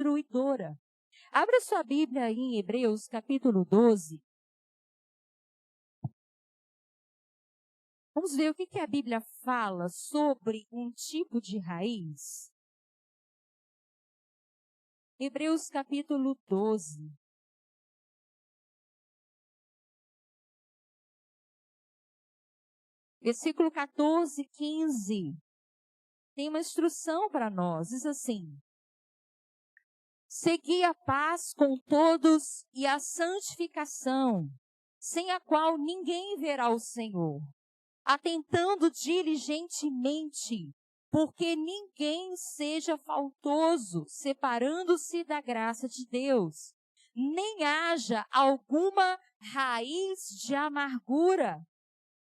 destruidora. Abra sua Bíblia aí em Hebreus, capítulo 12. Vamos ver o que a Bíblia fala sobre um tipo de raiz. Hebreus, capítulo 12. Versículo 14, 15. Tem uma instrução para nós, diz assim: segui a paz com todos e a santificação, sem a qual ninguém verá o Senhor, atentando diligentemente, porque ninguém seja faltoso, separando-se da graça de Deus, nem haja alguma raiz de amargura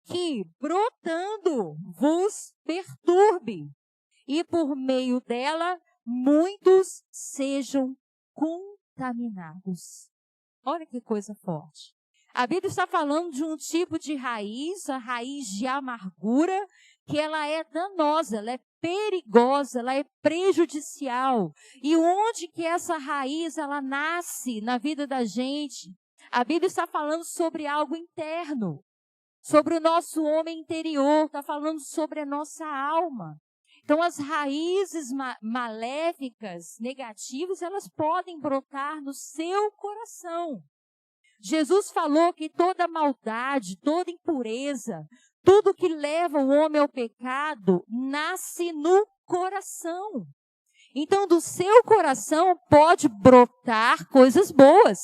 que, brotando, vos perturbe, e por meio dela muitos sejam contaminados. Olha que coisa forte. A Bíblia está falando de um tipo de raiz, a raiz de amargura, que ela é danosa, ela é perigosa, ela é prejudicial. E onde que essa raiz ela nasce na vida da gente? A Bíblia está falando sobre algo interno, sobre o nosso homem interior, está falando sobre a nossa alma. Então, as raízes maléficas, negativas, elas podem brotar no seu coração. Jesus falou que toda maldade, toda impureza, tudo que leva o homem ao pecado, nasce no coração. Então, do seu coração pode brotar coisas boas,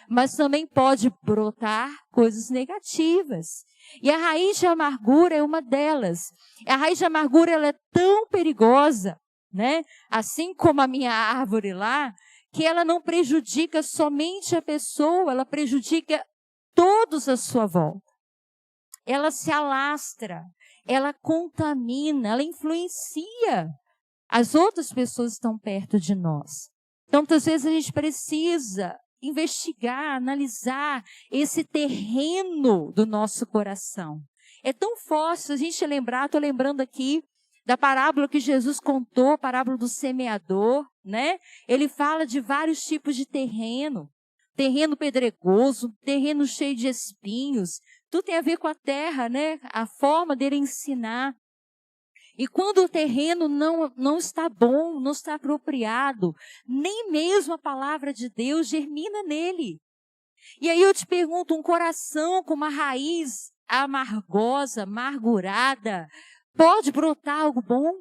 mas também pode brotar coisas negativas. E a raiz de amargura é uma delas. A raiz de amargura ela é tão perigosa, né? Assim como a minha árvore lá, que ela não prejudica somente a pessoa, ela prejudica todos à sua volta. Ela se alastra, ela contamina, ela influencia as outras pessoas que estão perto de nós. Então, muitas vezes a gente precisa investigar, analisar esse terreno do nosso coração. É tão forte, se a gente lembrar, estou lembrando aqui da parábola que Jesus contou, a parábola do semeador, né? Ele fala de vários tipos de terreno. Terreno pedregoso, terreno cheio de espinhos. Tudo tem a ver com a terra, né? A forma dele ensinar. E quando o terreno não está bom, não está apropriado, nem mesmo a palavra de Deus germina nele. E aí eu te pergunto, um coração com uma raiz amargosa, amargurada, pode brotar algo bom?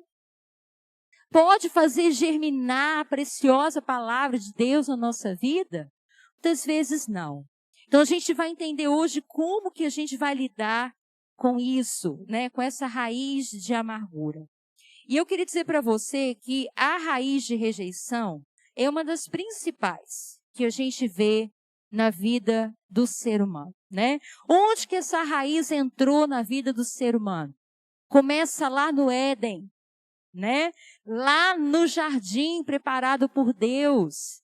Pode fazer germinar a preciosa palavra de Deus na nossa vida? Muitas vezes não. Então a gente vai entender hoje como que a gente vai lidar com isso, né? Com essa raiz de amargura. E eu queria dizer para você que a raiz de rejeição é uma das principais que a gente vê na vida do ser humano, né? Onde que essa raiz entrou na vida do ser humano? Começa lá no Éden, né? Lá no jardim preparado por Deus.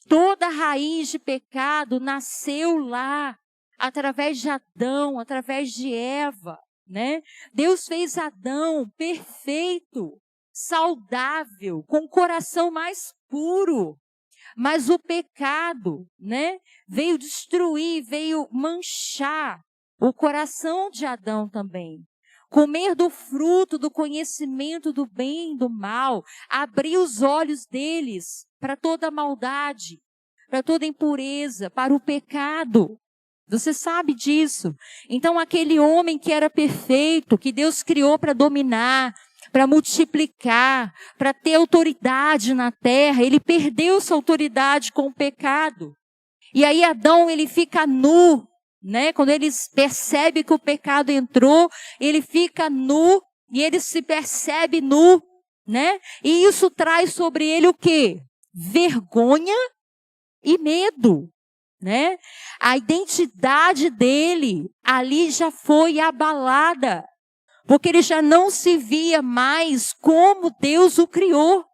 Toda raiz de pecado nasceu lá, através de Adão, através de Eva, né? Deus fez Adão perfeito, saudável, com o coração mais puro. Mas o pecado, né, veio destruir, veio manchar o coração de Adão também. Comer do fruto do conhecimento do bem e do mal, abrir os olhos deles para toda maldade, para toda impureza, para o pecado. Você sabe disso. Então aquele homem que era perfeito, que Deus criou para dominar, para multiplicar, para ter autoridade na terra, ele perdeu essa autoridade com o pecado. E aí Adão, ele fica nu, né? Quando ele percebe que o pecado entrou, ele fica nu e ele se percebe nu, né? E isso traz sobre ele o quê? Vergonha e medo, né? A identidade dele ali já foi abalada, porque ele já não se via mais como Deus o criou.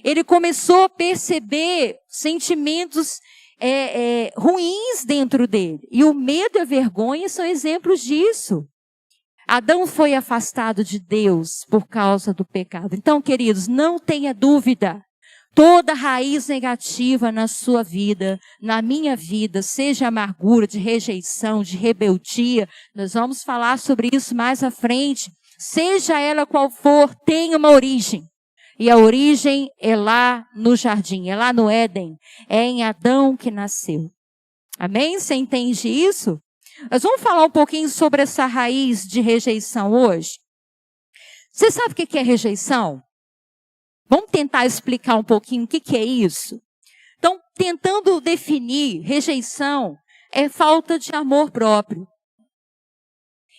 Ele começou a perceber sentimentos ruins dentro dele. E o medo e a vergonha são exemplos disso. Adão foi afastado de Deus por causa do pecado. Então, queridos, não tenha dúvida. Toda raiz negativa na sua vida, na minha vida, seja amargura, de rejeição, de rebeldia, nós vamos falar sobre isso mais à frente, seja ela qual for, tem uma origem. E a origem é lá no jardim, é lá no Éden, é em Adão que nasceu. Amém? Você entende isso? Nós vamos falar um pouquinho sobre essa raiz de rejeição hoje. Você sabe o que é rejeição? Vamos tentar explicar um pouquinho o que é isso? Então, tentando definir, rejeição é falta de amor próprio.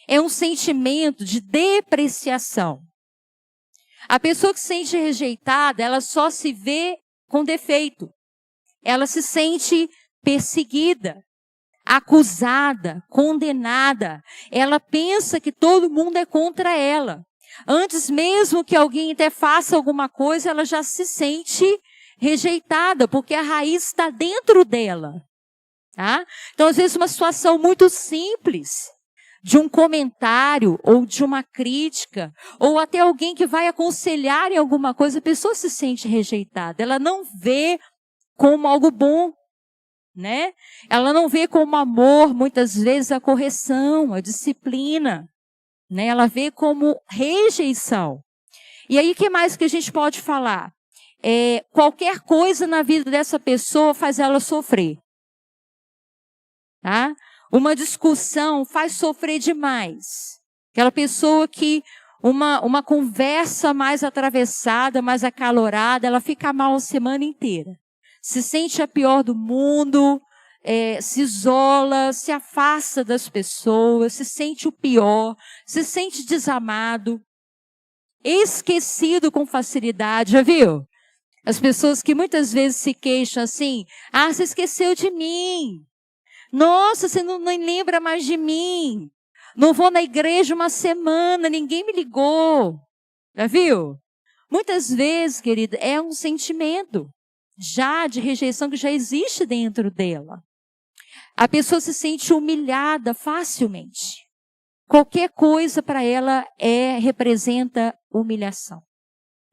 É um sentimento de depreciação. A pessoa que se sente rejeitada, ela só se vê com defeito. Ela se sente perseguida, acusada, condenada. Ela pensa que todo mundo é contra ela. Antes mesmo que alguém até faça alguma coisa, ela já se sente rejeitada, porque a raiz está dentro dela. Tá? Então, às vezes, uma situação muito simples, de um comentário, ou de uma crítica, ou até alguém que vai aconselhar em alguma coisa, a pessoa se sente rejeitada. Ela não vê como algo bom, né? Ela não vê como amor, muitas vezes, a correção, a disciplina. Né? Ela vê como rejeição. E aí, o que mais que a gente pode falar? Qualquer coisa na vida dessa pessoa faz ela sofrer. Tá? Uma discussão faz sofrer demais. Aquela pessoa que uma conversa mais atravessada, mais acalorada, ela fica mal a semana inteira. Se sente a pior do mundo, se isola, se afasta das pessoas, se sente o pior, se sente desamado, esquecido com facilidade, já viu? As pessoas que muitas vezes se queixam assim, você esqueceu de mim. Nossa, você não lembra mais de mim. Não vou na igreja uma semana, ninguém me ligou. Já viu? Muitas vezes, querida, é um sentimento já de rejeição que já existe dentro dela. A pessoa se sente humilhada facilmente. Qualquer coisa para ela representa humilhação,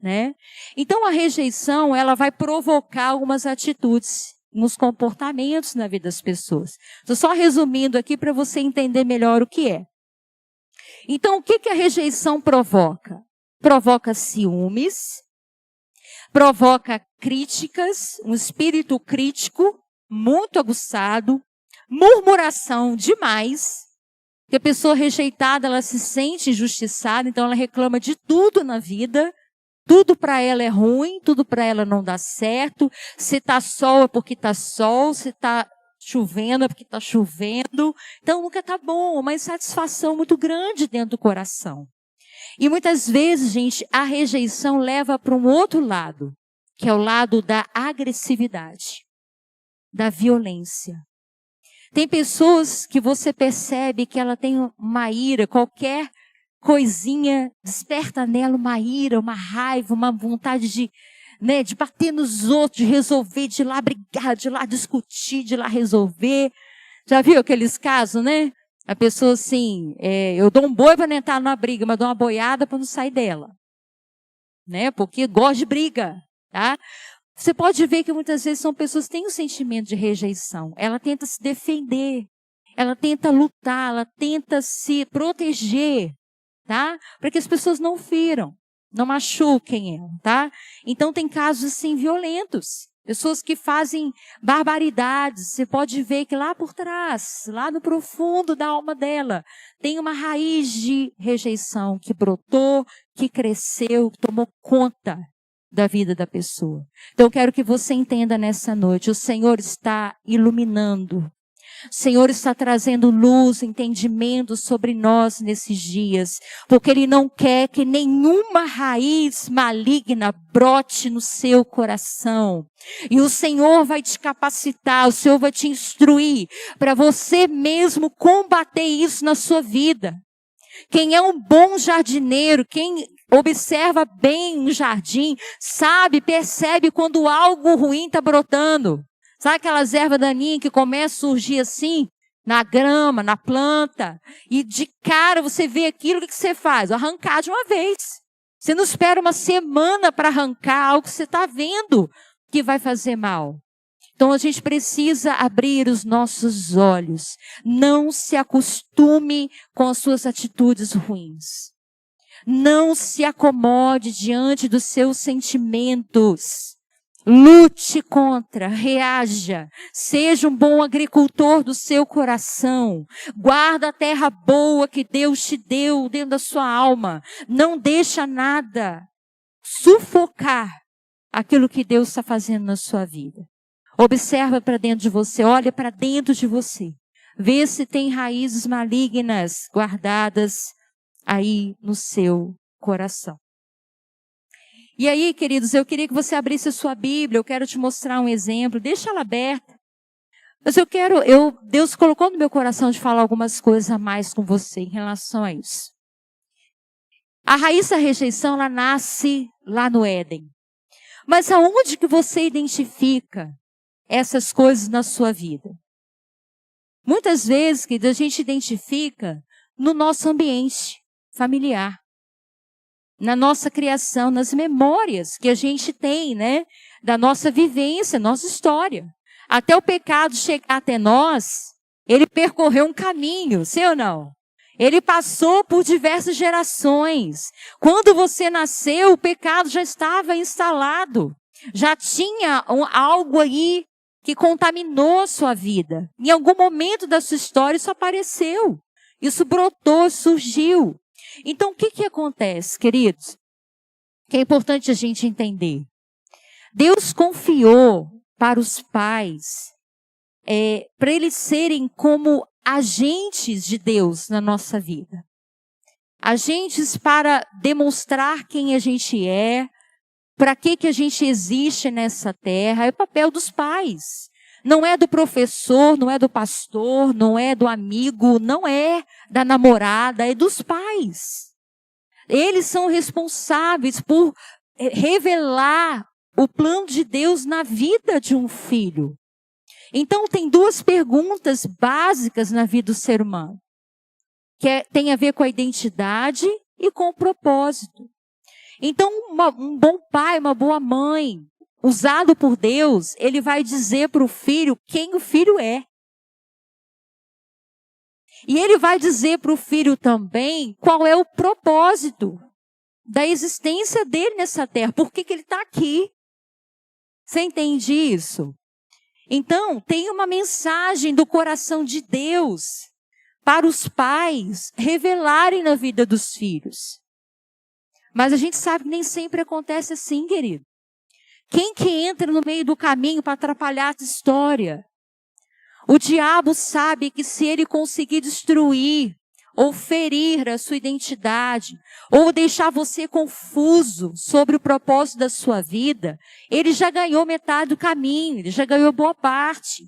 né? Então a rejeição, ela vai provocar algumas atitudes, uns comportamentos na vida das pessoas. Estou só resumindo aqui para você entender melhor o que é. Então o que a rejeição provoca? Provoca ciúmes, provoca críticas, um espírito crítico muito aguçado, murmuração demais, que a pessoa rejeitada, ela se sente injustiçada, então ela reclama de tudo na vida, tudo para ela é ruim, tudo para ela não dá certo, se está sol é porque está sol, se está chovendo é porque está chovendo, então nunca está bom, uma insatisfação muito grande dentro do coração. E muitas vezes, gente, a rejeição leva para um outro lado, que é o lado da agressividade, da violência. Tem pessoas que você percebe que ela tem uma ira, qualquer coisinha desperta nela uma ira, uma raiva, uma vontade de bater nos outros, de resolver, de ir lá brigar, de ir lá discutir, de ir lá resolver. Já viu aqueles casos, né? A pessoa assim, eu dou um boi para não entrar numa briga, mas dou uma boiada para não sair dela. Né? Porque gosta de briga, tá? Você pode ver que muitas vezes são pessoas que têm um sentimento de rejeição. Ela tenta se defender, ela tenta lutar, ela tenta se proteger, tá? Para que as pessoas não firam, não machuquem ela, tá? Então tem casos assim violentos. Pessoas que fazem barbaridades. Você pode ver que lá por trás, lá no profundo da alma dela, tem uma raiz de rejeição que brotou, que cresceu, que tomou conta da vida da pessoa. Então eu quero que você entenda nessa noite, o Senhor está iluminando, o Senhor está trazendo luz, entendimento sobre nós nesses dias, porque Ele não quer que nenhuma raiz maligna brote no seu coração. E o Senhor vai te capacitar, o Senhor vai te instruir para você mesmo combater isso na sua vida. Quem é um bom jardineiro, quem observa bem um jardim, sabe, percebe quando algo ruim está brotando. Sabe aquelas ervas daninhas que começam a surgir assim, na grama, na planta, e de cara você vê aquilo, o que você faz? Arrancar de uma vez. Você não espera uma semana para arrancar algo que você está vendo que vai fazer mal. Então a gente precisa abrir os nossos olhos. Não se acostume com as suas atitudes ruins. Não se acomode diante dos seus sentimentos. Lute contra, reaja. Seja um bom agricultor do seu coração. Guarda a terra boa que Deus te deu dentro da sua alma. Não deixa nada sufocar aquilo que Deus está fazendo na sua vida. Observa para dentro de você, olha para dentro de você. Vê se tem raízes malignas guardadas aí no seu coração. E aí, queridos, eu queria que você abrisse a sua Bíblia, eu quero te mostrar um exemplo, deixa ela aberta. Mas Deus colocou no meu coração de falar algumas coisas a mais com você em relação a isso. A raiz da rejeição, ela nasce lá no Éden. Mas aonde que você identifica essas coisas na sua vida? Muitas vezes, queridos, a gente identifica no nosso ambiente familiar, na nossa criação, nas memórias que a gente tem, né, da nossa vivência, nossa história. Até o pecado chegar até nós, ele percorreu um caminho, sim ou não? Ele passou por diversas gerações. Quando você nasceu, o pecado já estava instalado. Já tinha algo aí que contaminou sua vida. Em algum momento da sua história isso apareceu. Isso brotou, surgiu. Então o que acontece, queridos? Que é importante a gente entender. Deus confiou para os pais, para eles serem como agentes de Deus na nossa vida. Agentes para demonstrar quem a gente é, para que a gente existe nessa terra, é o papel dos pais. Não é do professor, não é do pastor, não é do amigo, não é da namorada, é dos pais. Eles são responsáveis por revelar o plano de Deus na vida de um filho. Então tem duas perguntas básicas na vida do ser humano, que tem a ver com a identidade e com o propósito. Então, um bom pai, uma boa mãe, usado por Deus, ele vai dizer para o filho quem o filho é. E ele vai dizer para o filho também qual é o propósito da existência dele nessa terra. Por que ele está aqui? Você entende isso? Então, tem uma mensagem do coração de Deus para os pais revelarem na vida dos filhos. Mas a gente sabe que nem sempre acontece assim, querido. Quem que entra no meio do caminho para atrapalhar essa história? O diabo sabe que se ele conseguir destruir ou ferir a sua identidade, ou deixar você confuso sobre o propósito da sua vida, ele já ganhou metade do caminho, ele já ganhou boa parte.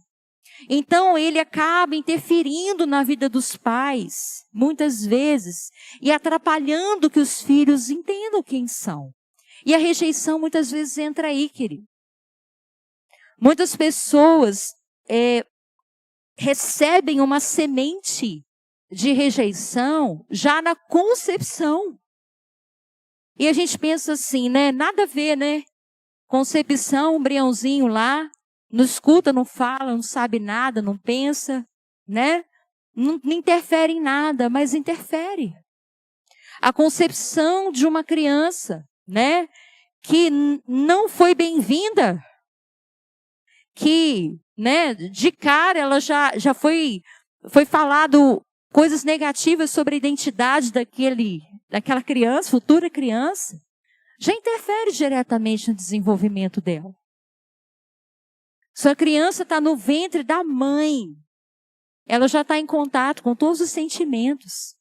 Então ele acaba interferindo na vida dos pais, muitas vezes, e atrapalhando que os filhos entendam quem são. E a rejeição muitas vezes entra aí, querido. Muitas pessoas recebem uma semente de rejeição já na concepção. E a gente pensa assim, né? Nada a ver, né? Concepção, um embriãozinho lá, não escuta, não fala, não sabe nada, não pensa, né? Não interfere em nada, mas interfere. A concepção de uma criança, né? Que não foi bem-vinda, que, né? De cara ela já foi falado coisas negativas sobre a identidade daquela criança, futura criança, já interfere diretamente no desenvolvimento dela. Se a criança está no ventre da mãe, ela já está em contato com todos os sentimentos,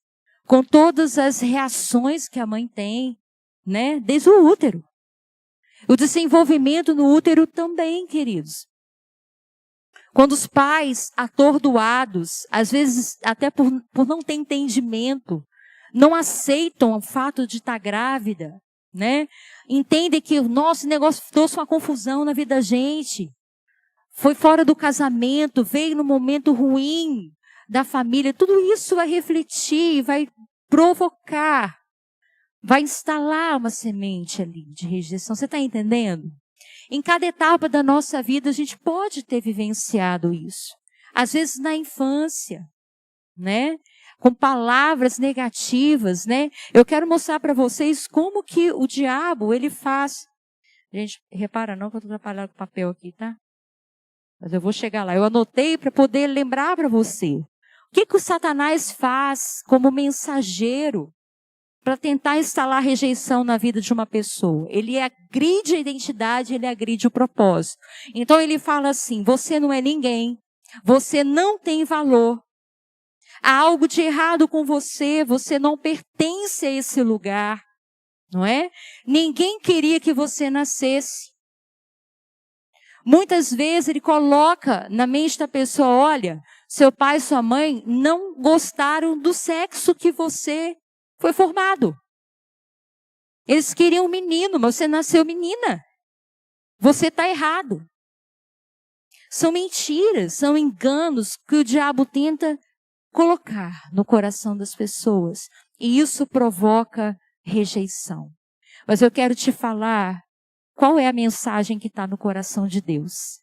com todas as reações que a mãe tem, né? Desde o útero. O desenvolvimento no útero também, queridos. Quando os pais, atordoados, às vezes até por não ter entendimento, não aceitam o fato de estar grávida, né? Entendem que o nosso negócio trouxe uma confusão na vida da gente. Foi fora do casamento, veio no momento ruim da família. Tudo isso vai refletir, vai provocar, vai instalar uma semente ali de rejeição. Você está entendendo? Em cada etapa da nossa vida, a gente pode ter vivenciado isso. Às vezes na infância, né? Com palavras negativas, né? Eu quero mostrar para vocês como que o diabo, ele faz. Gente, repara não que eu estou atrapalhando com o papel aqui, tá? Mas eu vou chegar lá. Eu anotei para poder lembrar para você. O que o Satanás faz como mensageiro para tentar instalar rejeição na vida de uma pessoa? Ele agride a identidade, ele agride o propósito. Então ele fala assim, você não é ninguém, você não tem valor. Há algo de errado com você, você não pertence a esse lugar, não é? Ninguém queria que você nascesse. Muitas vezes ele coloca na mente da pessoa, olha, seu pai e sua mãe não gostaram do sexo que você foi formado. Eles queriam um menino, mas você nasceu menina. Você está errado. São mentiras, são enganos que o diabo tenta colocar no coração das pessoas. E isso provoca rejeição. Mas eu quero te falar qual é a mensagem que está no coração de Deus.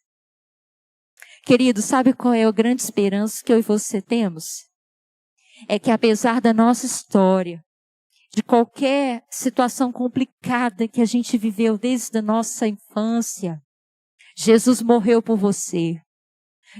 Querido, sabe qual é a grande esperança que eu e você temos? É que apesar da nossa história, de qualquer situação complicada que a gente viveu desde a nossa infância, Jesus morreu por você.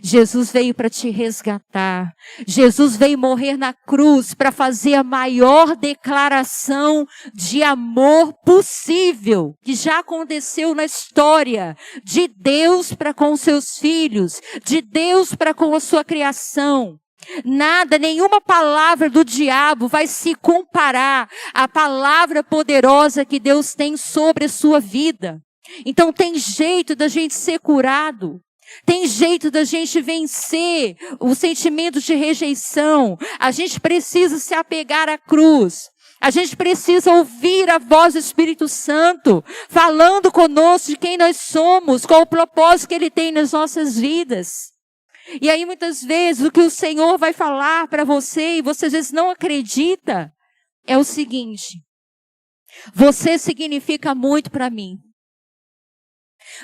Jesus veio para te resgatar. Jesus veio morrer na cruz para fazer a maior declaração de amor possível que já aconteceu na história de Deus para com seus filhos, de Deus para com a sua criação. Nada, nenhuma palavra do diabo vai se comparar à palavra poderosa que Deus tem sobre a sua vida. Então tem jeito da gente ser curado. Tem jeito da gente vencer o sentimento de rejeição. A gente precisa se apegar à cruz. A gente precisa ouvir a voz do Espírito Santo falando conosco de quem nós somos, qual o propósito que Ele tem nas nossas vidas. E aí muitas vezes o que o Senhor vai falar para você e você às vezes não acredita é o seguinte: você significa muito para mim.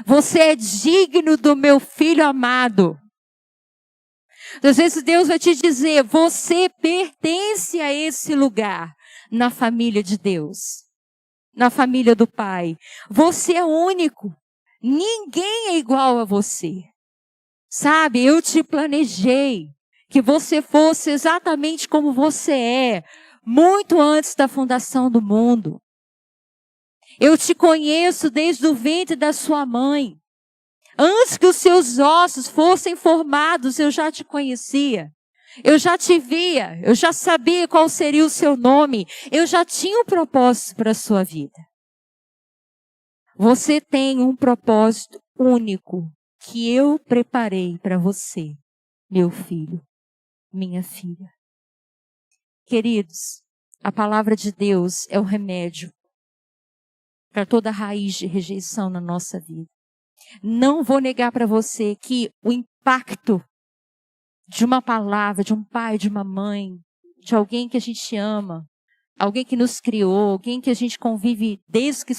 Você é digno do meu filho amado. Às vezes Deus vai te dizer, você pertence a esse lugar na família de Deus, na família do Pai. Você é único. Ninguém é igual a você. Sabe, eu te planejei que você fosse exatamente como você é, muito antes da fundação do mundo. Eu te conheço desde o ventre da sua mãe. Antes que os seus ossos fossem formados, eu já te conhecia. Eu já te via, eu já sabia qual seria o seu nome. Eu já tinha um propósito para a sua vida. Você tem um propósito único que eu preparei para você, meu filho, minha filha. Queridos, a palavra de Deus é o remédio para toda raiz de rejeição na nossa vida. Não vou negar para você que o impacto de uma palavra, de um pai, de uma mãe, de alguém que a gente ama, alguém que nos criou, alguém que a gente convive desde que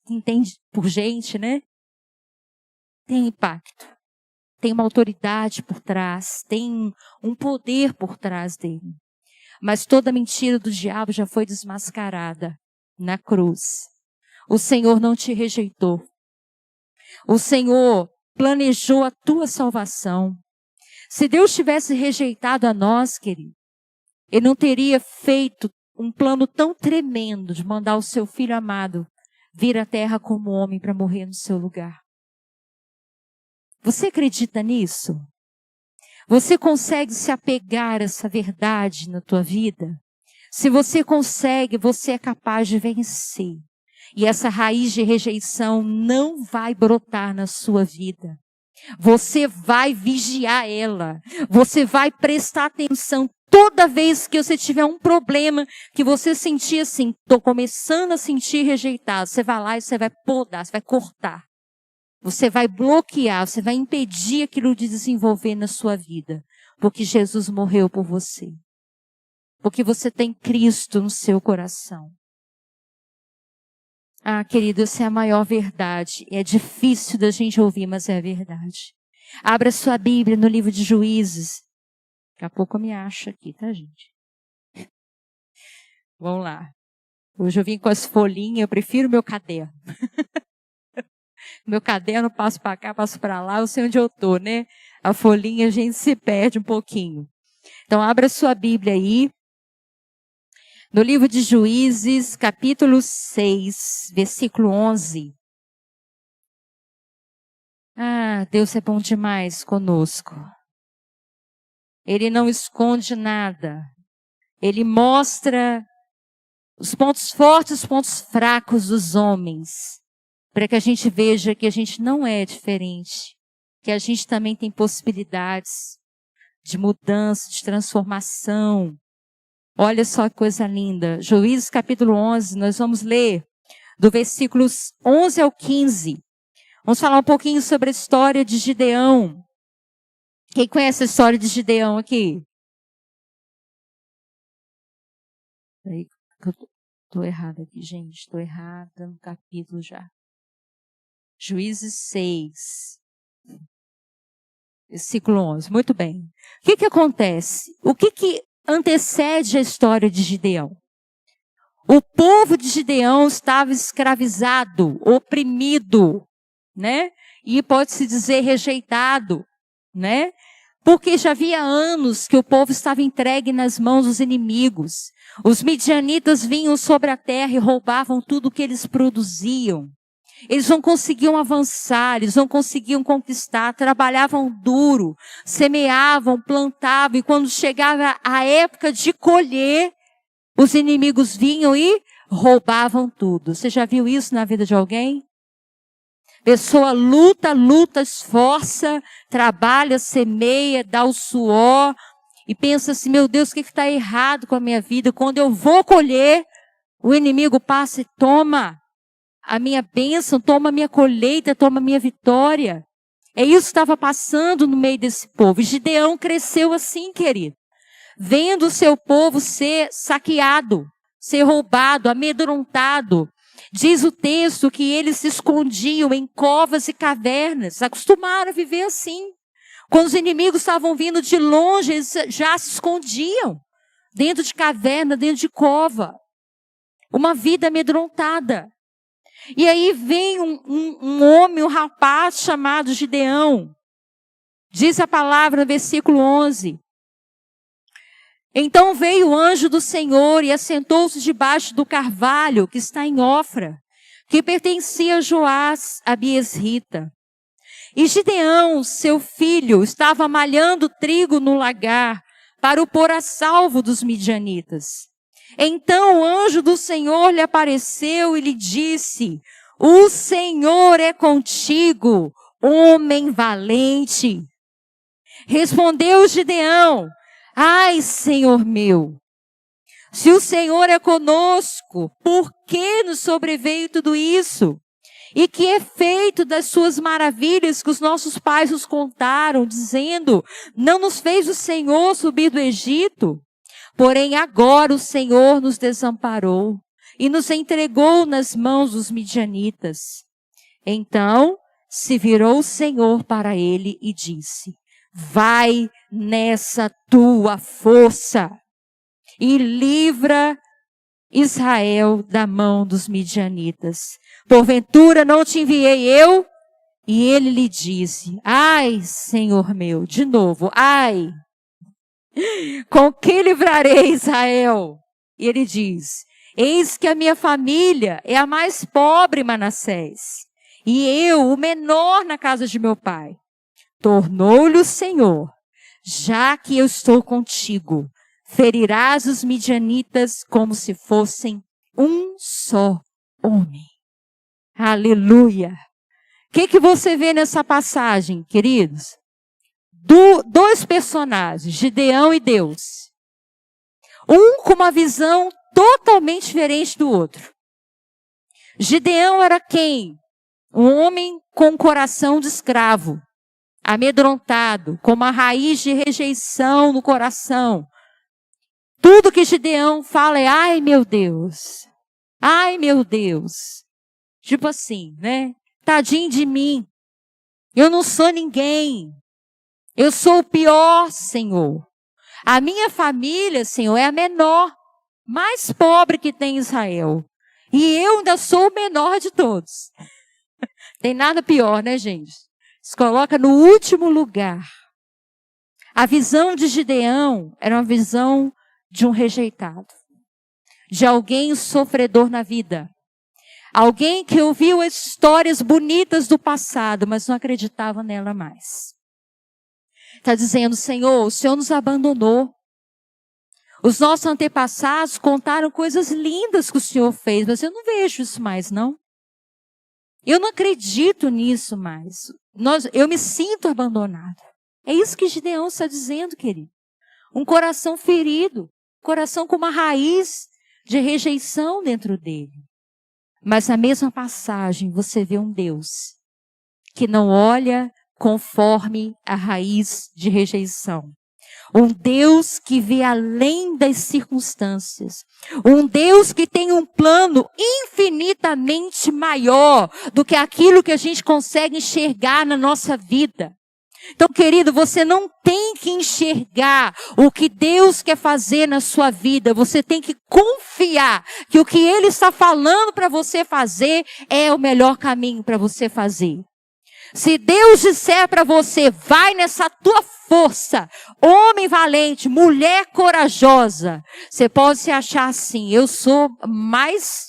entende por gente, né? Tem impacto. Tem uma autoridade por trás, tem um poder por trás dele. Mas toda mentira do diabo já foi desmascarada na cruz. O Senhor não te rejeitou. O Senhor planejou a tua salvação. Se Deus tivesse rejeitado a nós, querido, Ele não teria feito um plano tão tremendo de mandar o seu filho amado vir à terra como homem para morrer no seu lugar. Você acredita nisso? Você consegue se apegar a essa verdade na tua vida? Se você consegue, você é capaz de vencer. E essa raiz de rejeição não vai brotar na sua vida. Você vai vigiar ela. Você vai prestar atenção toda vez que você tiver um problema, que você sentir assim, estou começando a sentir rejeitado. Você vai lá e você vai podar, você vai cortar. Você vai bloquear, você vai impedir aquilo de desenvolver na sua vida. Porque Jesus morreu por você. Porque você tem Cristo no seu coração. Ah, querido, essa é a maior verdade. É difícil da gente ouvir, mas é a verdade. Abra sua Bíblia no livro de Juízes. Daqui a pouco eu me acho aqui, tá, gente? Vamos lá. Hoje eu vim com as folhinhas, eu prefiro meu caderno. Meu caderno, passo para cá, passo para lá, eu sei onde eu tô, né? A folhinha a gente se perde um pouquinho. Então, abra sua Bíblia aí. No livro de Juízes, capítulo 6, versículo 11. Ah, Deus é bom demais conosco. Ele não esconde nada. Ele mostra os pontos fortes, os pontos fracos dos homens, para que a gente veja que a gente não é diferente, que a gente também tem possibilidades de mudança, de transformação. Olha só que coisa linda. Juízes capítulo 11, nós vamos ler do versículos 11 ao 15. Vamos falar um pouquinho sobre a história de Gideão. Quem conhece a história de Gideão aqui? Estou errada aqui, gente. Estou errada no capítulo já. Juízes 6, versículo 11. Muito bem. O que acontece? O que antecede a história de Gideão? O povo de Gideão estava escravizado, oprimido, né? E pode-se dizer rejeitado, né? Porque já havia anos que o povo estava entregue nas mãos dos inimigos. Os midianitas vinham sobre a terra e roubavam tudo o que eles produziam. Eles não conseguiam avançar, eles não conseguiam conquistar, trabalhavam duro, semeavam, plantavam, e quando chegava a época de colher, os inimigos vinham e roubavam tudo. Você já viu isso na vida de alguém? Pessoa luta, esforça, trabalha, semeia, dá o suor e pensa assim, meu Deus, o que está errado com a minha vida? Quando eu vou colher, o inimigo passa e toma a minha bênção, toma a minha colheita, toma a minha vitória. É isso que estava passando no meio desse povo. E Gideão cresceu assim, querido. Vendo o seu povo ser saqueado, ser roubado, amedrontado. Diz o texto que eles se escondiam em covas e cavernas. Acostumaram a viver assim. Quando os inimigos estavam vindo de longe, eles já se escondiam. Dentro de caverna, dentro de cova. Uma vida amedrontada. E aí vem um homem, um rapaz chamado Gideão. Diz a palavra no versículo 11. Então veio o anjo do Senhor e assentou-se debaixo do carvalho que está em Ofra, que pertencia a Joás, a Biesrita. E Gideão, seu filho, estava malhando trigo no lagar para o pôr a salvo dos midianitas. Então o anjo do Senhor lhe apareceu e lhe disse, o Senhor é contigo, homem valente. Respondeu Gideão, ai, Senhor meu, se o Senhor é conosco, por que nos sobreveio tudo isso? E que efeito das suas maravilhas que os nossos pais nos contaram, dizendo, não nos fez o Senhor subir do Egito? Porém agora o Senhor nos desamparou e nos entregou nas mãos dos midianitas. Então se virou o Senhor para ele e disse, vai nessa tua força e livra Israel da mão dos midianitas. Porventura não te enviei eu? E ele lhe disse, ai, Senhor meu, de novo, ai, com que livrarei Israel? E ele diz, eis que a minha família é a mais pobre em Manassés, e eu, o menor na casa de meu pai. Tornou-lhe o Senhor, já que eu estou contigo, ferirás os midianitas como se fossem um só homem. Aleluia! O que você vê nessa passagem, queridos? Dois personagens, Gideão e Deus. Um com uma visão totalmente diferente do outro. Gideão era quem? Um homem com um coração de escravo, amedrontado, com uma raiz de rejeição no coração. Tudo que Gideão fala é, ai meu Deus, Tipo assim, né? Tadinho de mim. Eu não sou ninguém. Eu sou o pior, Senhor. A minha família, Senhor, é a menor, mais pobre que tem em Israel. E eu ainda sou o menor de todos. Tem nada pior, né, gente? Se coloca no último lugar. A visão de Gideão era uma visão de um rejeitado. De alguém sofredor na vida. Alguém que ouviu as histórias bonitas do passado, mas não acreditava nela mais. Está dizendo, Senhor, o Senhor nos abandonou. Os nossos antepassados contaram coisas lindas que o Senhor fez, mas eu não vejo isso mais, não. Eu não acredito nisso mais. Eu me sinto abandonado. É isso que Gideão está dizendo, querido. Um coração ferido, coração com uma raiz de rejeição dentro dele. Mas na mesma passagem você vê um Deus que não olha conforme a raiz de rejeição. Um Deus que vê além das circunstâncias. Um Deus que tem um plano infinitamente maior do que aquilo que a gente consegue enxergar na nossa vida. Então, querido, você não tem que enxergar o que Deus quer fazer na sua vida. Você tem que confiar que o que Ele está falando para você fazer é o melhor caminho para você fazer. Se Deus disser para você, vai nessa tua força, homem valente, mulher corajosa, você pode se achar assim, eu sou mais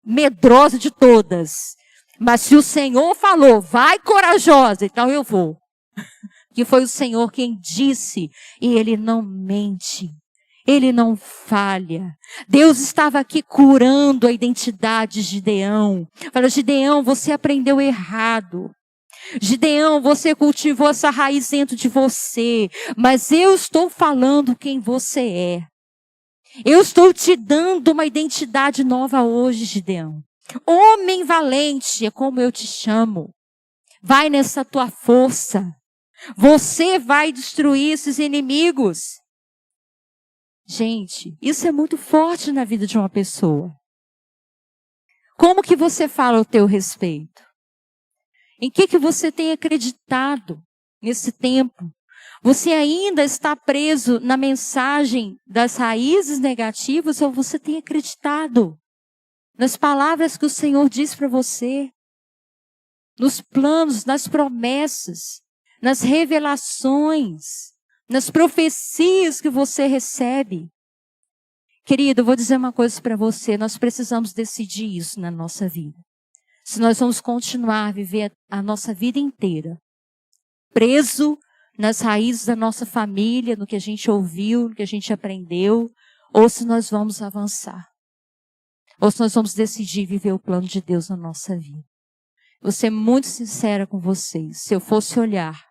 medrosa de todas. Mas se o Senhor falou, vai corajosa, então eu vou. Que foi o Senhor quem disse, e Ele não mente. Ele não falha. Deus estava aqui curando a identidade de Gideão. Fala, Gideão, você aprendeu errado. Gideão, você cultivou essa raiz dentro de você, mas eu estou falando quem você é. Eu estou te dando uma identidade nova hoje, Gideão. Homem valente, é como eu te chamo. Vai nessa tua força. Você vai destruir esses inimigos. Gente, isso é muito forte na vida de uma pessoa. Como que você fala ao teu respeito? Em que você tem acreditado nesse tempo? Você ainda está preso na mensagem das raízes negativas ou você tem acreditado nas palavras que o Senhor diz para você? Nos planos, nas promessas, nas revelações, nas profecias que você recebe? Querido, eu vou dizer uma coisa para você, nós precisamos decidir isso na nossa vida. Se nós vamos continuar a viver a nossa vida inteira preso nas raízes da nossa família, no que a gente ouviu, no que a gente aprendeu, ou se nós vamos avançar. Ou se nós vamos decidir viver o plano de Deus na nossa vida. Vou ser muito sincera com vocês. Se eu fosse olhar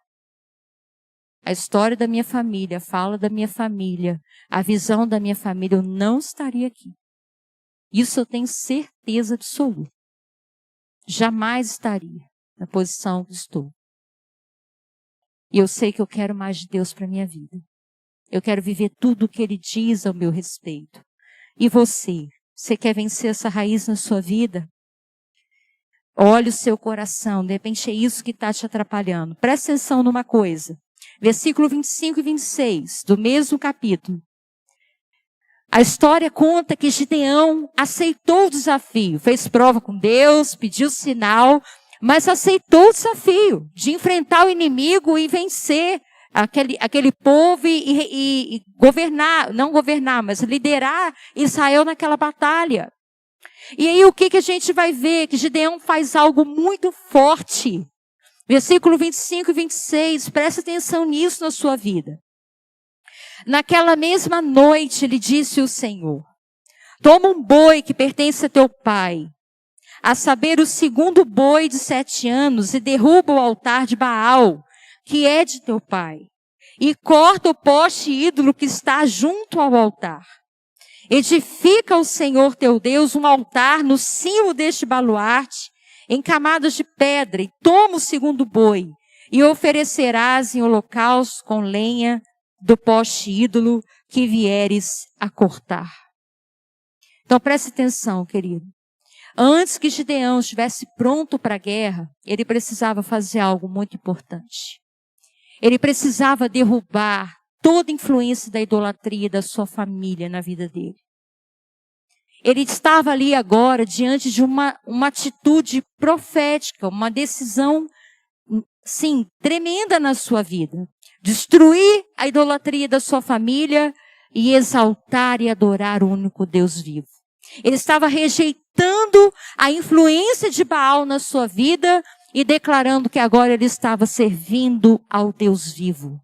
a história da minha família, a fala da minha família, a visão da minha família, eu não estaria aqui. Isso eu tenho certeza absoluta. Jamais estaria na posição que estou. E eu sei que eu quero mais de Deus para a minha vida. Eu quero viver tudo o que Ele diz ao meu respeito. E você quer vencer essa raiz na sua vida? Olhe o seu coração, de repente é isso que está te atrapalhando. Presta atenção numa coisa. Versículo 25 e 26, do mesmo capítulo. A história conta que Gideão aceitou o desafio, fez prova com Deus, pediu sinal, mas aceitou o desafio de enfrentar o inimigo e vencer aquele povo e governar, não governar, mas liderar Israel naquela batalha. E aí o que a gente vai ver? Que Gideão faz algo muito forte. Versículo 25 e 26, presta atenção nisso na sua vida. Naquela mesma noite, lhe disse o Senhor, toma um boi que pertence a teu pai, a saber o segundo boi de 7 anos, e derruba o altar de Baal, que é de teu pai, e corta o poste ídolo que está junto ao altar. Edifica ao Senhor teu Deus um altar no cimo deste baluarte, em camadas de pedra, e toma o segundo boi, e oferecerás em holocausto com lenha do poste ídolo que vieres a cortar. Então preste atenção, querido. Antes que Gideão estivesse pronto para a guerra, ele precisava fazer algo muito importante. Ele precisava derrubar toda influência da idolatria da sua família na vida dele. Ele estava ali agora diante de uma atitude profética, uma decisão, sim, tremenda na sua vida. Destruir a idolatria da sua família e exaltar e adorar o único Deus vivo. Ele estava rejeitando a influência de Baal na sua vida e declarando que agora ele estava servindo ao Deus vivo.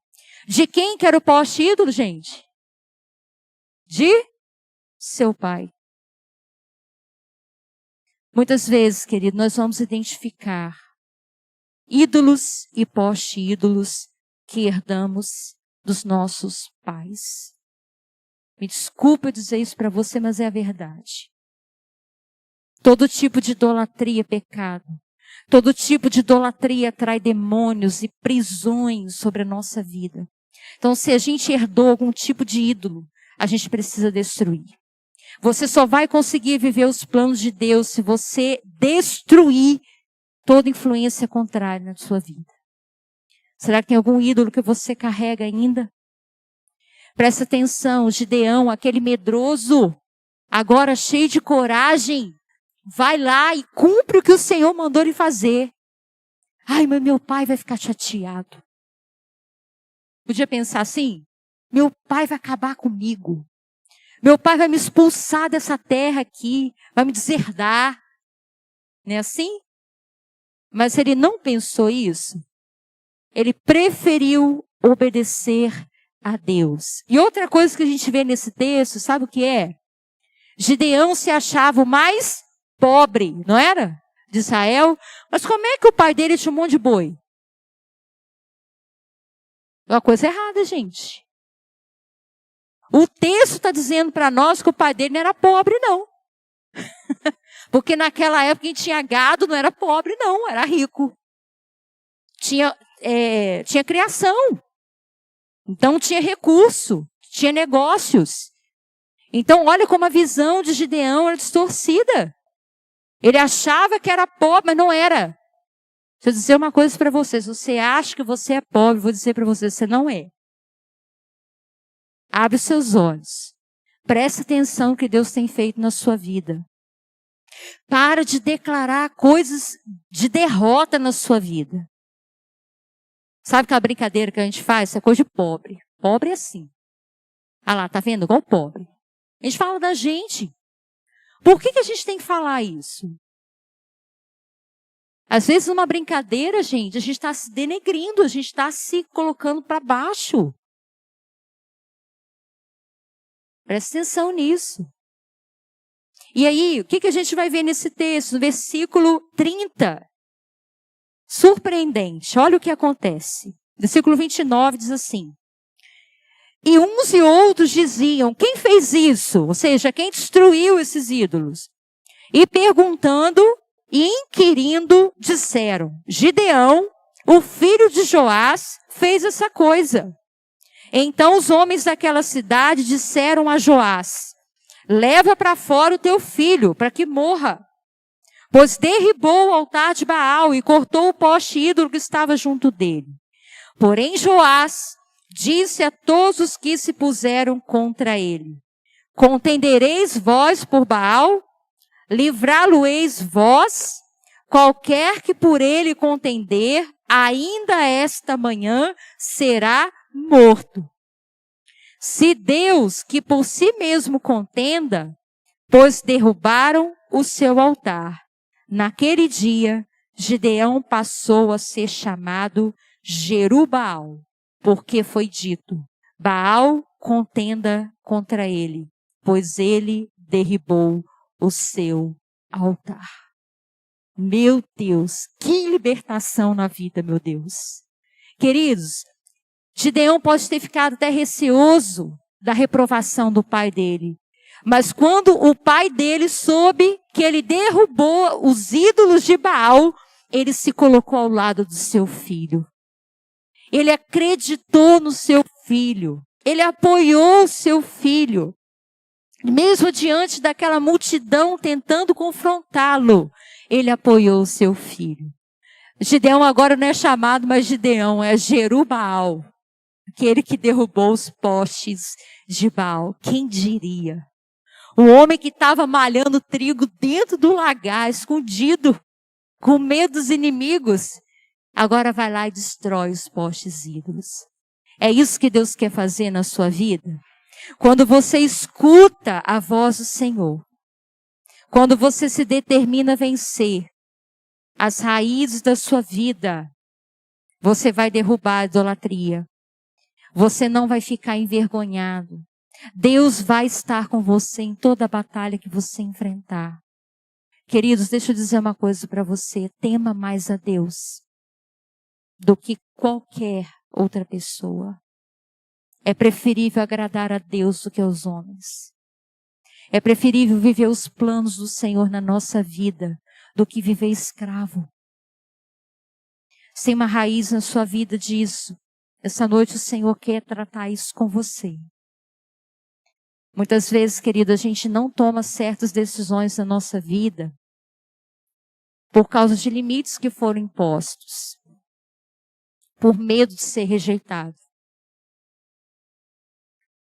De quem que era o poste ídolo, gente? De seu pai. Muitas vezes, querido, nós vamos identificar ídolos e poste-ídolos que herdamos dos nossos pais. Me desculpa eu dizer isso para você, mas é a verdade. Todo tipo de idolatria é pecado. Todo tipo de idolatria atrai demônios e prisões sobre a nossa vida. Então, se a gente herdou algum tipo de ídolo, a gente precisa destruir. Você só vai conseguir viver os planos de Deus se você destruir toda influência contrária na sua vida. Será que tem algum ídolo que você carrega ainda? Presta atenção, Gideão, aquele medroso, agora cheio de coragem, vai lá e cumpre o que o Senhor mandou ele fazer. Ai, mas meu pai vai ficar chateado. Podia pensar assim, meu pai vai acabar comigo. Meu pai vai me expulsar dessa terra aqui, vai me deserdar. Não é assim? Mas ele não pensou isso. Ele preferiu obedecer a Deus. E outra coisa que a gente vê nesse texto, sabe o que é? Gideão se achava o mais pobre, não era? De Israel. Mas como é que o pai dele tinha um monte de boi? É uma coisa errada, gente. O texto está dizendo para nós que o pai dele não era pobre, não. Porque naquela época quem tinha gado não era pobre, não, era rico. Tinha criação. Então tinha recurso, tinha negócios. Então olha como a visão de Gideão era distorcida. Ele achava que era pobre, mas não era. Deixa eu dizer uma coisa para você. Se você acha que você é pobre, vou dizer para você, você não é. Abre os seus olhos. Preste atenção no que Deus tem feito na sua vida. Para de declarar coisas de derrota na sua vida. Sabe aquela brincadeira que a gente faz? Isso é coisa de pobre. Pobre é assim. Ah lá, tá vendo? Igual pobre. A gente fala da gente. Por que a gente tem que falar isso? Às vezes numa brincadeira, gente, a gente está se denegrindo, a gente está se colocando para baixo. Presta atenção nisso. E aí, o que a gente vai ver nesse texto? No versículo 30. Surpreendente. Olha o que acontece. Versículo 29 diz assim. E uns e outros diziam, quem fez isso? Ou seja, quem destruiu esses ídolos? E perguntando e inquirindo, disseram, Gideão, o filho de Joás, fez essa coisa. Então os homens daquela cidade disseram a Joás, leva para fora o teu filho, para que morra. Pois derribou o altar de Baal e cortou o poste ídolo que estava junto dele. Porém Joás disse a todos os que se puseram contra ele, contendereis vós por Baal? Livrá-lo-eis vós? Qualquer que por ele contender, ainda esta manhã será morto. Se Deus, que por si mesmo contenda, pois derrubaram o seu altar. Naquele dia, Gideão passou a ser chamado Jerubaal, porque foi dito, Baal contenda contra ele, pois ele derribou o seu altar. Meu Deus, que libertação na vida, meu Deus. Queridos, Gideão pode ter ficado até receoso da reprovação do pai dele. Mas quando o pai dele soube que ele derrubou os ídolos de Baal, ele se colocou ao lado do seu filho. Ele acreditou no seu filho. Ele apoiou o seu filho. Mesmo diante daquela multidão tentando confrontá-lo, ele apoiou o seu filho. Gideão agora não é chamado mais Gideão, é Jerubbaal, aquele que derrubou os postes de Baal. Quem diria? O homem que estava malhando trigo dentro do lagar, escondido, com medo dos inimigos, agora vai lá e destrói os postes ídolos. É isso que Deus quer fazer na sua vida? Quando você escuta a voz do Senhor, quando você se determina a vencer as raízes da sua vida, você vai derrubar a idolatria. Você não vai ficar envergonhado. Deus vai estar com você em toda a batalha que você enfrentar. Queridos, deixa eu dizer uma coisa para você. Tema mais a Deus do que qualquer outra pessoa. É preferível agradar a Deus do que aos homens. É preferível viver os planos do Senhor na nossa vida do que viver escravo. Se tem uma raiz na sua vida disso, essa noite o Senhor quer tratar isso com você. Muitas vezes, querido, a gente não toma certas decisões na nossa vida por causa de limites que foram impostos, por medo de ser rejeitado,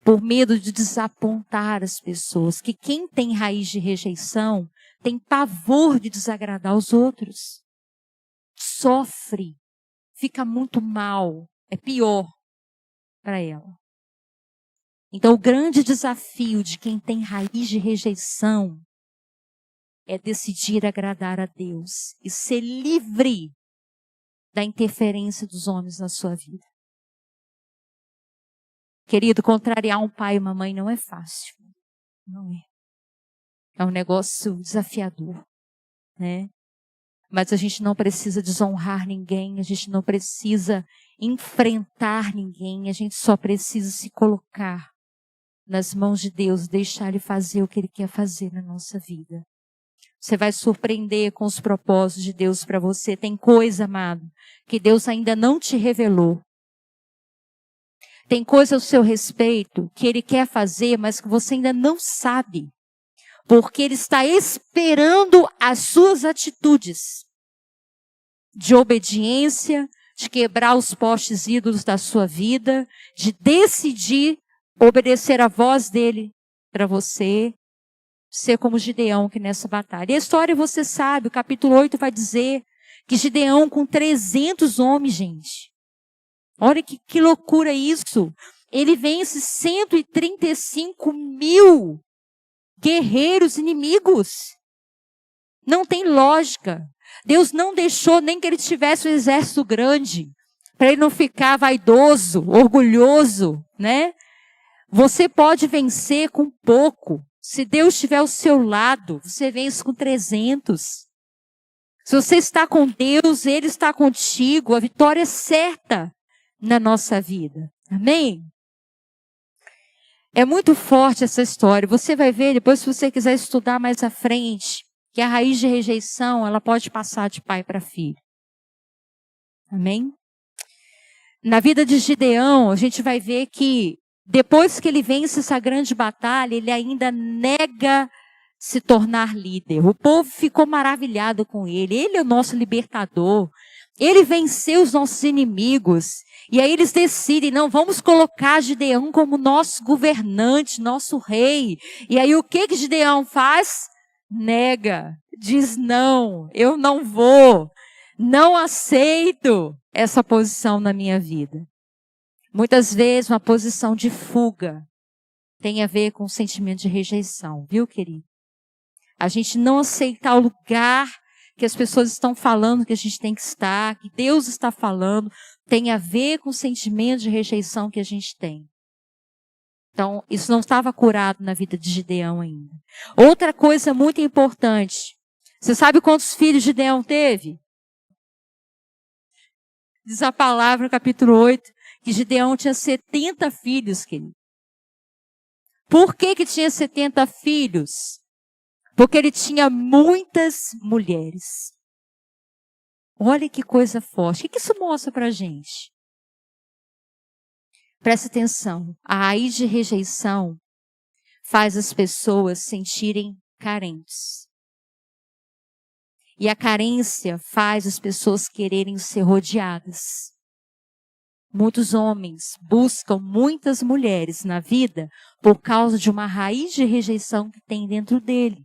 por medo de desapontar as pessoas, que quem tem raiz de rejeição tem pavor de desagradar os outros, sofre, fica muito mal, é pior para ela. Então, o grande desafio de quem tem raiz de rejeição é decidir agradar a Deus e ser livre da interferência dos homens na sua vida. Querido, contrariar um pai e uma mãe não é fácil. Não é. É um negócio desafiador, né? Mas a gente não precisa desonrar ninguém, a gente não precisa enfrentar ninguém, a gente só precisa se colocar nas mãos de Deus, deixar Ele fazer o que Ele quer fazer na nossa vida. Você vai surpreender com os propósitos de Deus para você. Tem coisa, amado, que Deus ainda não te revelou. Tem coisa ao seu respeito que Ele quer fazer, mas que você ainda não sabe. Porque Ele está esperando as suas atitudes de obediência, de quebrar os postes ídolos da sua vida, de decidir obedecer a voz dEle para você, ser como Gideão que nessa batalha. E a história você sabe, o capítulo 8 vai dizer que Gideão com 300 homens, gente. Olha que loucura isso. Ele vence 135 mil guerreiros inimigos. Não tem lógica. Deus não deixou nem que ele tivesse um exército grande, para ele não ficar vaidoso, orgulhoso, né? Você pode vencer com pouco. Se Deus estiver ao seu lado, você vence com 300. Se você está com Deus, Ele está contigo, a vitória é certa na nossa vida. Amém? É muito forte essa história. Você vai ver depois, se você quiser estudar mais à frente, que a raiz de rejeição, ela pode passar de pai para filho. Amém? Na vida de Gideão, a gente vai ver que depois que ele vence essa grande batalha, ele ainda nega se tornar líder. O povo ficou maravilhado com ele. Ele é o nosso libertador. Ele venceu os nossos inimigos. E aí eles decidem, não, vamos colocar Gideão como nosso governante, nosso rei. E aí o que Gideão faz? Nega. Diz, não, eu não vou. Não aceito essa posição na minha vida. Muitas vezes uma posição de fuga tem a ver com o sentimento de rejeição, viu, querido? A gente não aceitar o lugar que as pessoas estão falando que a gente tem que estar, que Deus está falando, tem a ver com o sentimento de rejeição que a gente tem. Então, isso não estava curado na vida de Gideão ainda. Outra coisa muito importante. Você sabe quantos filhos Gideão teve? Diz a palavra no capítulo 8, que Gideão tinha 70 filhos, querido. Por que tinha 70 filhos? Porque ele tinha muitas mulheres. Olha que coisa forte. O que isso mostra pra gente? Presta atenção. A raiz de rejeição faz as pessoas sentirem carentes. E a carência faz as pessoas quererem ser rodeadas. Muitos homens buscam muitas mulheres na vida por causa de uma raiz de rejeição que tem dentro dele.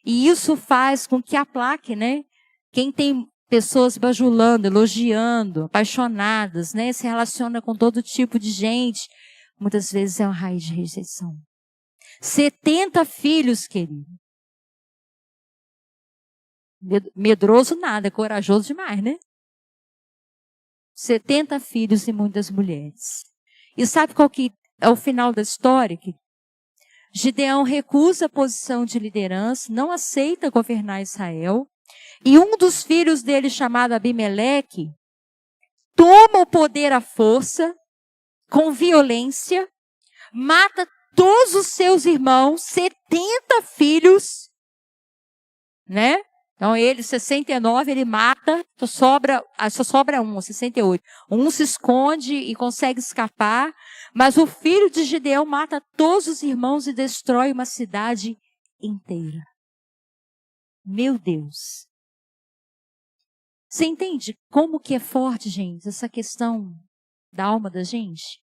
E isso faz com que aplaque, né? Quem tem pessoas bajulando, elogiando, apaixonadas, né? Se relaciona com todo tipo de gente. Muitas vezes é uma raiz de rejeição. 70 filhos, querido. Medroso nada, corajoso demais, né? 70 filhos e muitas mulheres. E sabe qual que é o final da história? Gideão recusa a posição de liderança, não aceita governar Israel. E um dos filhos dele, chamado Abimeleque, toma o poder à força, com violência, mata todos os seus irmãos, 70 filhos, né? Então ele, 69, ele mata, só sobra um, 68. Um se esconde e consegue escapar, mas o filho de Gideão mata todos os irmãos e destrói uma cidade inteira. Meu Deus! Você entende como que é forte, gente, essa questão da alma da gente?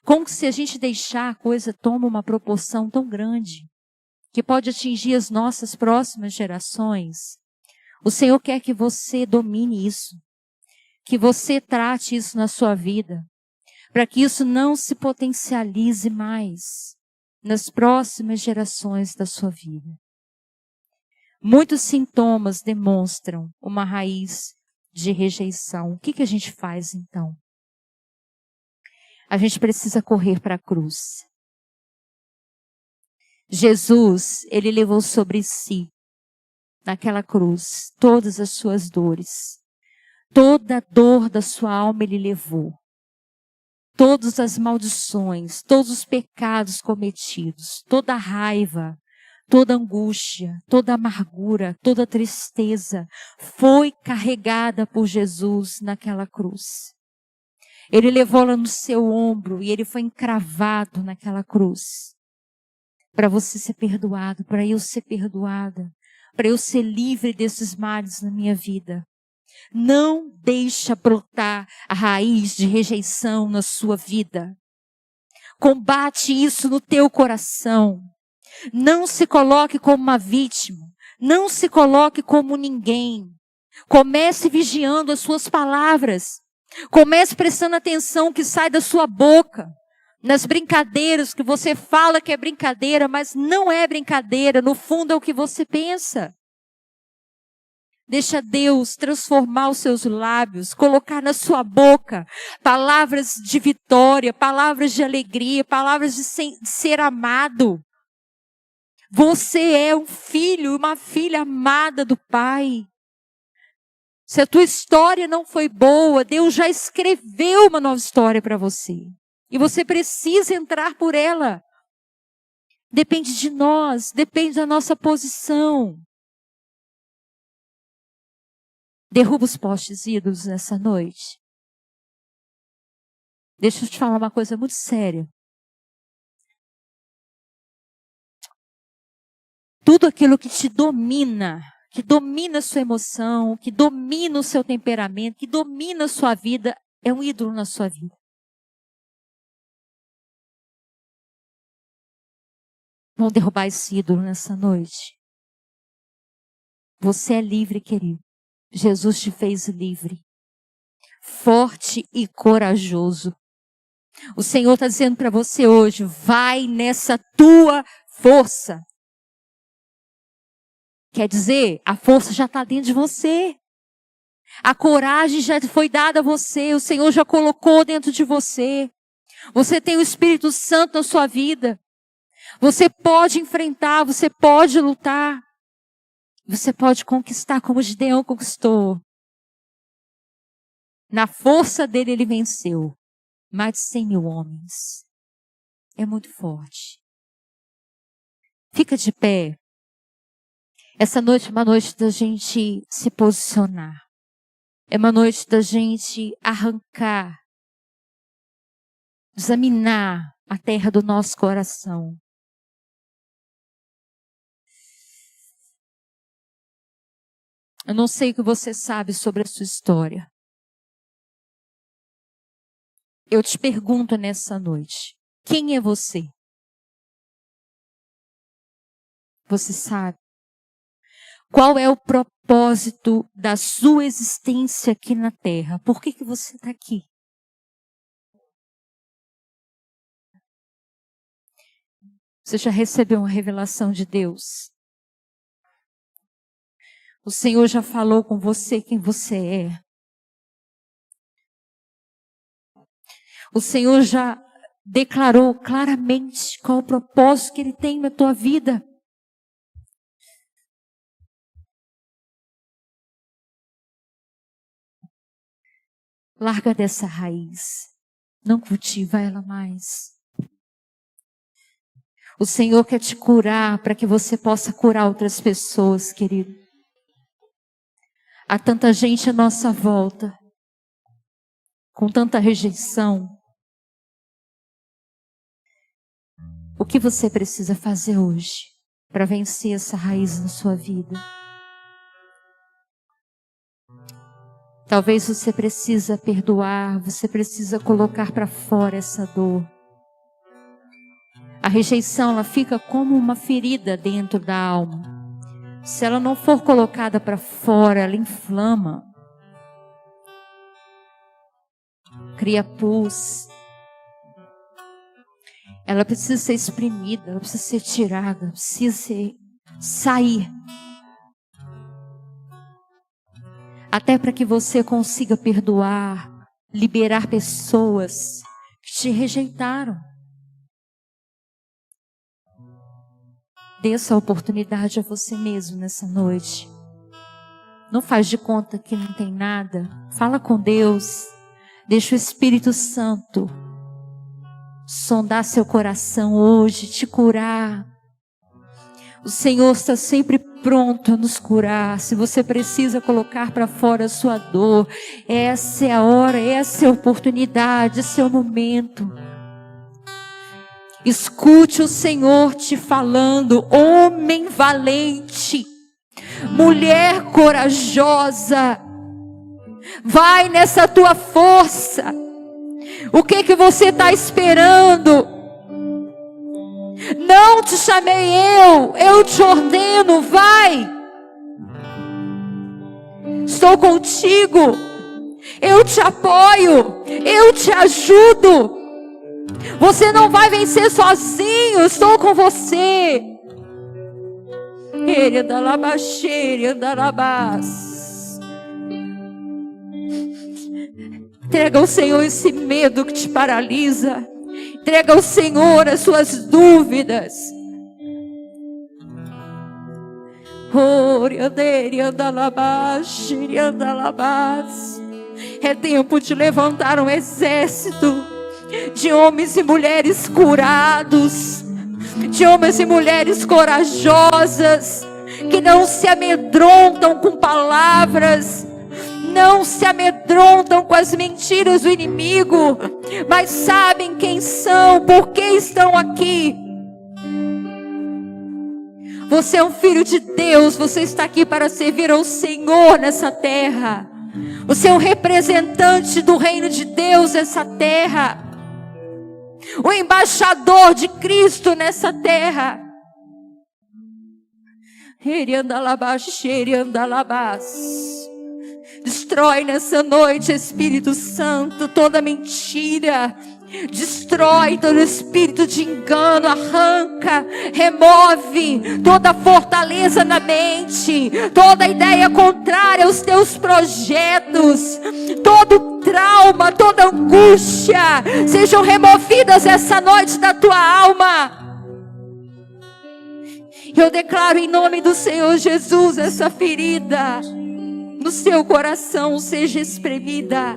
Como que se a gente deixar a coisa toma uma proporção tão grande, que pode atingir as nossas próximas gerações? O Senhor quer que você domine isso, que você trate isso na sua vida, para que isso não se potencialize mais nas próximas gerações da sua vida. Muitos sintomas demonstram uma raiz de rejeição. O que a gente faz então? A gente precisa correr para a cruz. Jesus, ele levou sobre si, naquela cruz, todas as suas dores. Toda a dor da sua alma ele levou. Todas as maldições, todos os pecados cometidos, toda a raiva, toda a angústia, toda a amargura, toda a tristeza foi carregada por Jesus naquela cruz. Ele levou-la no seu ombro e ele foi encravado naquela cruz. Para você ser perdoado, para eu ser perdoada, para eu ser livre desses males na minha vida. Não deixa brotar a raiz de rejeição na sua vida. Combate isso no teu coração. Não se coloque como uma vítima. Não se coloque como ninguém. Comece vigiando as suas palavras. Comece prestando atenção no que sai da sua boca. Nas brincadeiras que você fala que é brincadeira, mas não é brincadeira. No fundo é o que você pensa. Deixa Deus transformar os seus lábios, colocar na sua boca palavras de vitória, palavras de alegria, palavras de ser amado. Você é um filho, uma filha amada do Pai. Se a tua história não foi boa, Deus já escreveu uma nova história para você. E você precisa entrar por ela. Depende de nós, depende da nossa posição. Derruba os postes ídolos nessa noite. Deixa eu te falar uma coisa muito séria. Tudo aquilo que te domina, que domina a sua emoção, que domina o seu temperamento, que domina a sua vida, é um ídolo na sua vida. Vamos derrubar esse ídolo nessa noite. Você é livre, querido. Jesus te fez livre. Forte e corajoso. O Senhor está dizendo para você hoje, vai nessa tua força. Quer dizer, a força já está dentro de você. A coragem já foi dada a você. O Senhor já colocou dentro de você. Você tem o Espírito Santo na sua vida. Você pode enfrentar, você pode lutar. Você pode conquistar como Gideão conquistou. Na força dele ele venceu. Mais de 100.000 homens. É muito forte. Fica de pé. Essa noite é uma noite da gente se posicionar. É uma noite da gente arrancar, examinar a terra do nosso coração. Eu não sei o que você sabe sobre a sua história. Eu te pergunto nessa noite, quem é você? Você sabe? Qual é o propósito da sua existência aqui na terra? Por que você está aqui? Você já recebeu uma revelação de Deus? O Senhor já falou com você quem você é? O Senhor já declarou claramente qual o propósito que Ele tem na tua vida? Larga dessa raiz. Não cultiva ela mais. O Senhor quer te curar para que você possa curar outras pessoas, querido. Há tanta gente à nossa volta, com tanta rejeição. O que você precisa fazer hoje para vencer essa raiz na sua vida? Talvez você precisa perdoar, você precisa colocar para fora essa dor. A rejeição, ela fica como uma ferida dentro da alma. Se ela não for colocada para fora, ela inflama. Cria pus. Ela precisa ser exprimida, ela precisa ser tirada, precisa sair. Até para que você consiga perdoar, liberar pessoas que te rejeitaram. Dê essa oportunidade a você mesmo nessa noite. Não faz de conta que não tem nada. Fala com Deus. Deixa o Espírito Santo sondar seu coração hoje, te curar. O Senhor está sempre pronto a nos curar. Se você precisa colocar para fora a sua dor, essa é a hora, essa é a oportunidade, esse é o momento. Escute o Senhor te falando, homem valente, mulher corajosa, vai nessa tua força. O que você está esperando? Não te chamei eu te ordeno, vai. Estou contigo, eu te apoio, eu te ajudo. Você não vai vencer sozinho, estou com você. Entrega ao Senhor esse medo que te paralisa. Entrega ao Senhor as suas dúvidas. É tempo de levantar um exército de homens e mulheres curados, de homens e mulheres corajosas, que não se amedrontam com palavras, não se amedrontam com as mentiras do inimigo, mas sabem quem são, por que estão aqui. Você é um filho de Deus, você está aqui para servir ao Senhor nessa terra. Você é um representante do reino de Deus nessa terra. O embaixador de Cristo nessa terra. Destrói nessa noite, Espírito Santo, toda mentira. Destrói todo espírito de engano, arranca, remove toda fortaleza na mente, toda ideia contrária aos teus projetos, todo trauma, toda angústia, sejam removidas essa noite da tua alma. Eu declaro em nome do Senhor Jesus, essa ferida no seu coração seja espremida,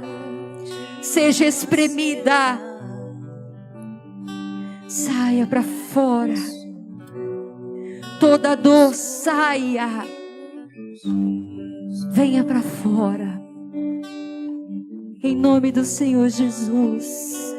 seja espremida. Saia para fora. Toda dor saia. Venha para fora. Em nome do Senhor Jesus.